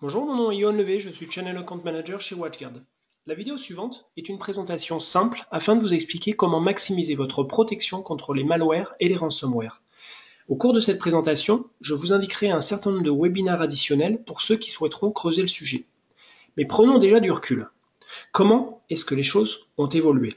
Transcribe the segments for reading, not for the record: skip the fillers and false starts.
Bonjour, mon nom est Yohan Levé, je suis Channel Account Manager chez WatchGuard. La vidéo suivante est une présentation simple afin de vous expliquer comment maximiser votre protection contre les malwares et les ransomware. Au cours de cette présentation, je vous indiquerai un certain nombre de webinaires additionnels pour ceux qui souhaiteront creuser le sujet. Mais prenons déjà du recul. Comment est-ce que les choses ont évolué ?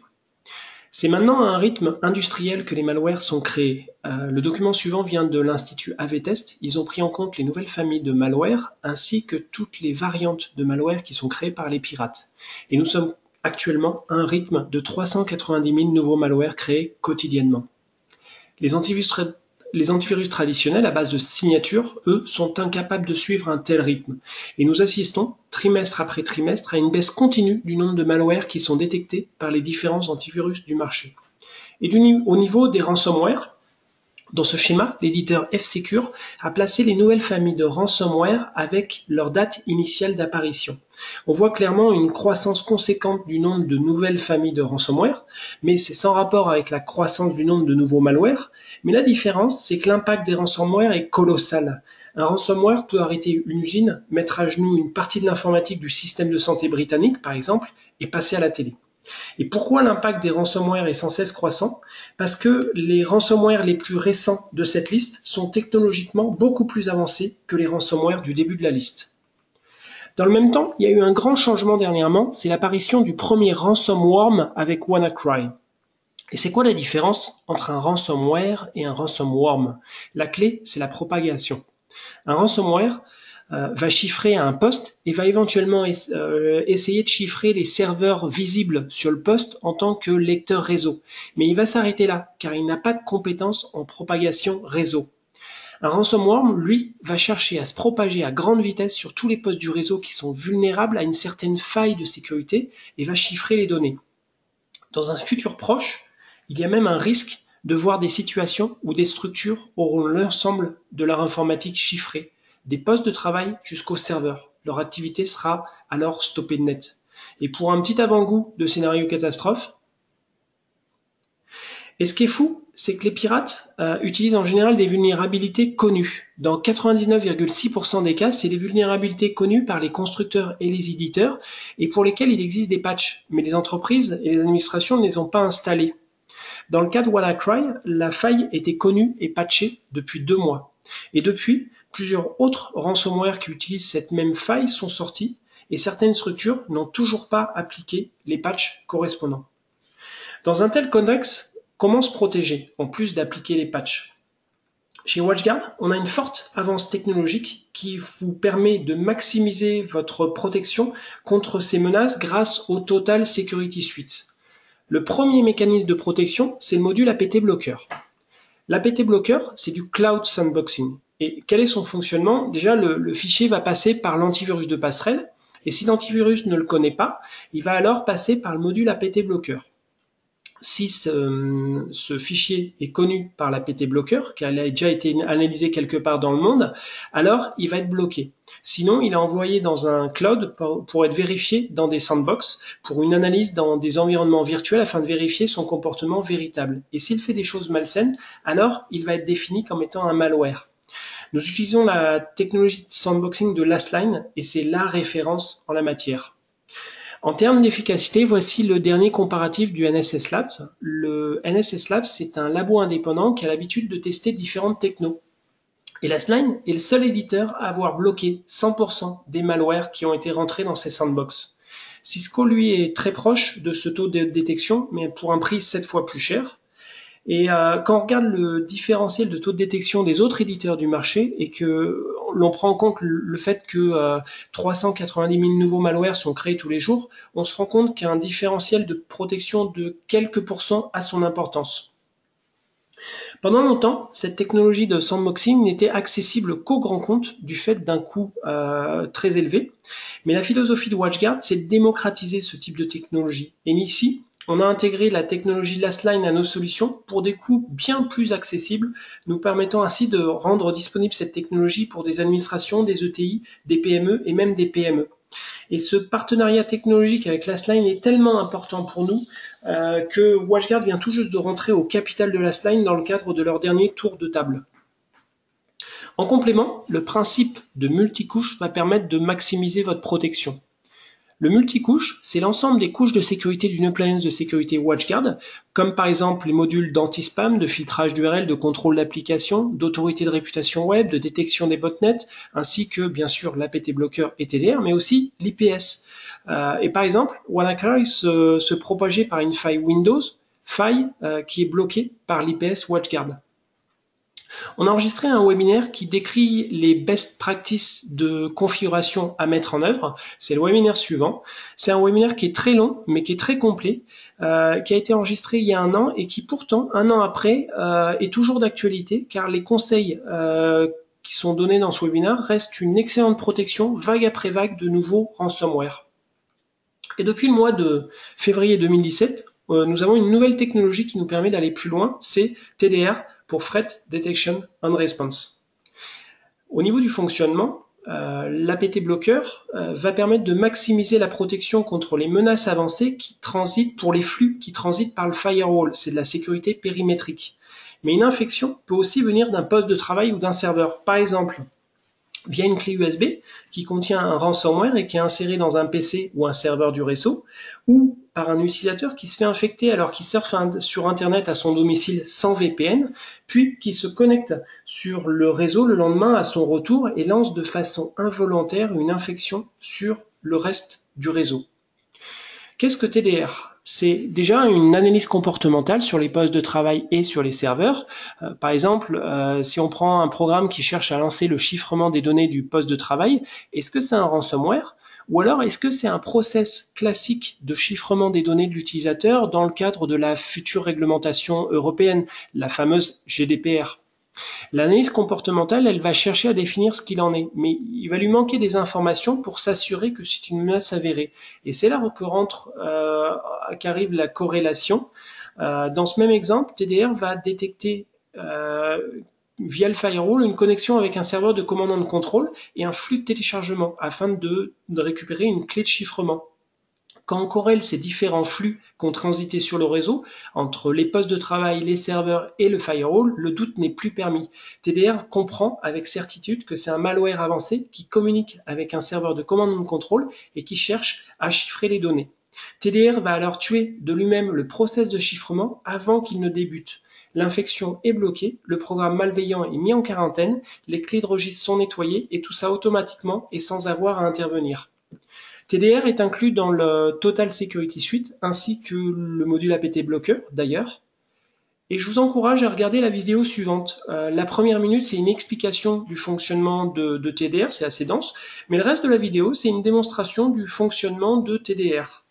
C'est maintenant à un rythme industriel que les malwares sont créés. Le document suivant vient de l'Institut AV-Test. Ils ont pris en compte les nouvelles familles de malware ainsi que toutes les variantes de malware qui sont créées par les pirates. Et nous sommes actuellement à un rythme de 390 000 nouveaux malwares créés quotidiennement. Les antivirus traditionnels à base de signatures, eux, sont incapables de suivre un tel rythme. Et nous assistons, trimestre après trimestre, à une baisse continue du nombre de malwares qui sont détectés par les différents antivirus du marché. Et au niveau des ransomware, dans ce schéma, l'éditeur F-Secure a placé les nouvelles familles de ransomware avec leur date initiale d'apparition. On voit clairement une croissance conséquente du nombre de nouvelles familles de ransomware, mais c'est sans rapport avec la croissance du nombre de nouveaux malwares. Mais la différence, c'est que l'impact des ransomware est colossal. Un ransomware peut arrêter une usine, mettre à genoux une partie de l'informatique du système de santé britannique, par exemple, et passer à la télé. Et pourquoi l'impact des ransomware est sans cesse croissant? Parce que les ransomware les plus récents de cette liste sont technologiquement beaucoup plus avancés que les ransomware du début de la liste. Dans le même temps, il y a eu un grand changement dernièrement, c'est l'apparition du premier ransomworm avec WannaCry. Et c'est quoi la différence entre un ransomware et un ransomworm? La clé, c'est la propagation. Un ransomware va chiffrer un poste et va éventuellement essayer de chiffrer les serveurs visibles sur le poste en tant que lecteur réseau. Mais il va s'arrêter là, car il n'a pas de compétences en propagation réseau. Un ransomworm, lui, va chercher à se propager à grande vitesse sur tous les postes du réseau qui sont vulnérables à une certaine faille de sécurité et va chiffrer les données. Dans un futur proche, il y a même un risque de voir des situations où des structures auront l'ensemble de leur informatique chiffrée, des postes de travail jusqu'au serveur. Leur activité sera alors stoppée de net. Et pour un petit avant-goût de scénario catastrophe, et ce qui est fou, c'est que les pirates utilisent en général des vulnérabilités connues. Dans 99,6% des cas, c'est des vulnérabilités connues par les constructeurs et les éditeurs et pour lesquelles il existe des patchs, mais les entreprises et les administrations ne les ont pas installés. Dans le cas de WannaCry, la faille était connue et patchée depuis 2 mois. Et depuis, plusieurs autres ransomware qui utilisent cette même faille sont sortis et certaines structures n'ont toujours pas appliqué les patchs correspondants. Dans un tel contexte, comment se protéger en plus d'appliquer les patchs? Chez WatchGuard, on a une forte avance technologique qui vous permet de maximiser votre protection contre ces menaces grâce au Total Security Suite. Le premier mécanisme de protection, c'est le module APT Blocker. L'APT Blocker, c'est du Cloud Sandboxing. Et quel est son fonctionnement? Déjà, le fichier va passer par l'antivirus de passerelle, et si l'antivirus ne le connaît pas, il va alors passer par le module APT Blocker. Si ce fichier est connu par l'APT Blocker, car il a déjà été analysé quelque part dans le monde, alors il va être bloqué. Sinon, il est envoyé dans un cloud pour être vérifié dans des sandbox, pour une analyse dans des environnements virtuels afin de vérifier son comportement véritable. Et s'il fait des choses malsaines, alors il va être défini comme étant un malware. Nous utilisons la technologie de sandboxing de Lastline et c'est la référence en la matière. En termes d'efficacité, voici le dernier comparatif du NSS Labs. Le NSS Labs, c'est un labo indépendant qui a l'habitude de tester différentes technos. Et Lastline est le seul éditeur à avoir bloqué 100% des malwares qui ont été rentrés dans ces sandbox. Cisco, lui, est très proche de ce taux de détection, mais pour un prix 7 fois plus cher. Et quand on regarde le différentiel de taux de détection des autres éditeurs du marché et que l'on prend en compte le fait que 390 000 nouveaux malwares sont créés tous les jours, on se rend compte qu'un différentiel de protection de quelques pourcents a son importance. Pendant longtemps, cette technologie de sandboxing n'était accessible qu'aux grands comptes du fait d'un coût très élevé. Mais la philosophie de WatchGuard, c'est de démocratiser ce type de technologie. Et ici, on a intégré la technologie Lastline à nos solutions pour des coûts bien plus accessibles, nous permettant ainsi de rendre disponible cette technologie pour des administrations, des ETI, des PME et même des PME. Et ce partenariat technologique avec Lastline est tellement important pour nous que WatchGuard vient tout juste de rentrer au capital de Lastline dans le cadre de leur dernier tour de table. En complément, le principe de multicouche va permettre de maximiser votre protection. Le multicouche, c'est l'ensemble des couches de sécurité d'une appliance de sécurité WatchGuard, comme par exemple les modules d'anti-spam, de filtrage d'URL, de contrôle d'application, d'autorité de réputation web, de détection des botnets, ainsi que bien sûr l'APT blocker et TDR, mais aussi l'IPS. Et par exemple, WannaCry se propageait par une faille Windows, faille qui est bloquée par l'IPS WatchGuard. On a enregistré un webinaire qui décrit les best practices de configuration à mettre en œuvre. C'est le webinaire suivant. C'est un webinaire qui est très long, mais qui est très complet, qui a été enregistré il y a 1 an et qui pourtant, 1 an après, est toujours d'actualité, car les conseils qui sont donnés dans ce webinaire restent une excellente protection, vague après vague, de nouveaux ransomware. Et depuis le mois de février 2017, nous avons une nouvelle technologie qui nous permet d'aller plus loin, c'est TDR, pour Threat Detection and Response. Au niveau du fonctionnement, l'APT Blocker va permettre de maximiser la protection contre les menaces avancées qui transitent pour les flux qui transitent par le firewall. C'est de la sécurité périmétrique. Mais une infection peut aussi venir d'un poste de travail ou d'un serveur. Par exemple, via une clé USB qui contient un ransomware et qui est inséré dans un PC ou un serveur du réseau, ou par un utilisateur qui se fait infecter alors qu'il surfe sur Internet à son domicile sans VPN, puis qui se connecte sur le réseau le lendemain à son retour et lance de façon involontaire une infection sur le reste du réseau. Qu'est-ce que TDR ? C'est déjà une analyse comportementale sur les postes de travail et sur les serveurs. Par exemple, si on prend un programme qui cherche à lancer le chiffrement des données du poste de travail, est-ce que c'est un ransomware ? Ou alors est-ce que c'est un process classique de chiffrement des données de l'utilisateur dans le cadre de la future réglementation européenne, la fameuse GDPR ? L'analyse comportementale, elle va chercher à définir ce qu'il en est, mais il va lui manquer des informations pour s'assurer que c'est une menace avérée. Et c'est là qu'arrive la corrélation. Dans ce même exemple, TDR va détecter via le firewall une connexion avec un serveur de command and control et un flux de téléchargement afin de récupérer une clé de chiffrement. Quand on corrèle ces différents flux qui ont transité sur le réseau, entre les postes de travail, les serveurs et le firewall, le doute n'est plus permis. TDR comprend avec certitude que c'est un malware avancé qui communique avec un serveur de command and control et qui cherche à chiffrer les données. TDR va alors tuer de lui-même le process de chiffrement avant qu'il ne débute. L'infection est bloquée, le programme malveillant est mis en quarantaine, les clés de registre sont nettoyées et tout ça automatiquement et sans avoir à intervenir. TDR est inclus dans le Total Security Suite ainsi que le module APT Blocker d'ailleurs. Et je vous encourage à regarder la vidéo suivante. La première minute, c'est une explication du fonctionnement de TDR, c'est assez dense, mais le reste de la vidéo, c'est une démonstration du fonctionnement de TDR.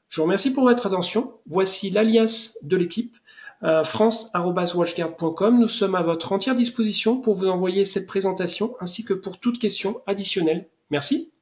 Je vous remercie pour votre attention. Voici l'alias de l'équipe, france@watchguard.com. Nous sommes à votre entière disposition pour vous envoyer cette présentation ainsi que pour toute question additionnelle. Merci.